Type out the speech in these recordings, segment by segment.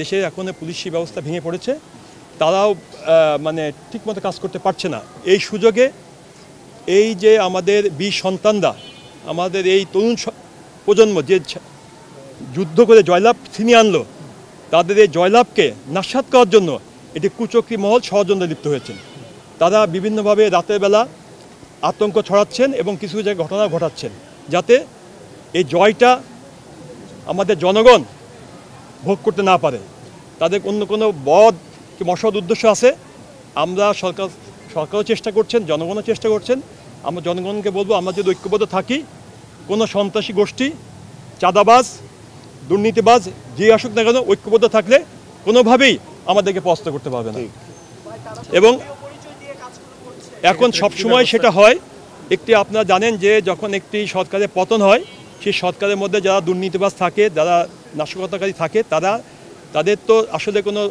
দেশে এখন পুলিশি ব্যবস্থা ভেঙে পড়েছে, তারাও মানে ঠিকমতো কাজ করতে পারছে না। এই সুযোগে এই যে আমাদের বীর সন্তানরা, আমাদের এই তরুণ প্রজন্ম যে যুদ্ধ করে জয়লাভ ছিনিয়ে আনলো, তাদের এই জয়লাভকে নস্যাৎ করার জন্য এটি কুচক্রী মহল ষড়যন্ত্রে লিপ্ত হয়েছেন। তারা বিভিন্নভাবে রাতের বেলা আতঙ্ক ছড়াচ্ছেন এবং কিছু জায়গায় ঘটনা ঘটাচ্ছেন, যাতে এই জয়টা আমাদের জনগণ ভোগ করতে না পারে। তাদের অন্য কোনো বদ কি মসদ উদ্দেশ্য আছে। আমরা সরকারও চেষ্টা করছেন, জনগণও চেষ্টা করছেন। আমরা জনগণকে বলবো, আমরা যদি ঐক্যবদ্ধ থাকি, কোনো সন্ত্রাসী গোষ্ঠী, চাঁদাবাজ, দুর্নীতিবাজ যে আসুক না কেন, ঐক্যবদ্ধ থাকলে কোনোভাবেই আমাদেরকে পরাস্ত করতে পারবে না। এবং এখন সবসময় সেটা হয়, একটি আপনারা জানেন যে যখন একটি সরকারের পতন হয়, সেই সরকারের মধ্যে যারা দুর্নীতিবাজ থাকে, যারা নাশকতাকারী থাকে, তাদের তো আসলে কোনো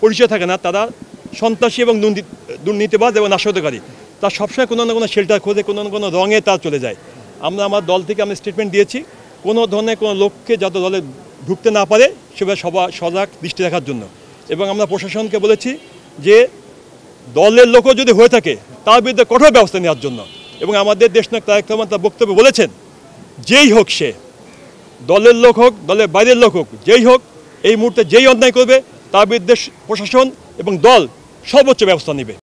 পরিচয় থাকে না। তারা সন্ত্রাসী এবং দুর্নীতিবাজ এবং নাশকতাকারী, তার সবসময় কোনো না কোনো শেল্টার খোঁজে, কোনো না কোনো রঙে তার চলে যায়। আমরা আমার দল থেকে আমরা স্টেটমেন্ট দিয়েছি, কোনো ধরনের কোনো লোককে যাতে দলে ঢুকতে না পারে সেভাবে সজাগ দৃষ্টি রাখার জন্য। এবং আমরা প্রশাসনকে বলেছি যে দলের লোকও যদি হয়ে থাকে তার বিরুদ্ধে কঠোর ব্যবস্থা নেওয়ার জন্য। এবং আমাদের দেশনায়ক তারেক রহমান তার বক্তব্যে বলেছেন, যেই হোক, সে দলের লোক হোক, দলের বাইরের লোক হোক, যেই হোক, এই মুহূর্তে যেই অন্যায় করবে তার বিরুদ্ধে প্রশাসন এবং দল সর্বোচ্চ ব্যবস্থা নেবে।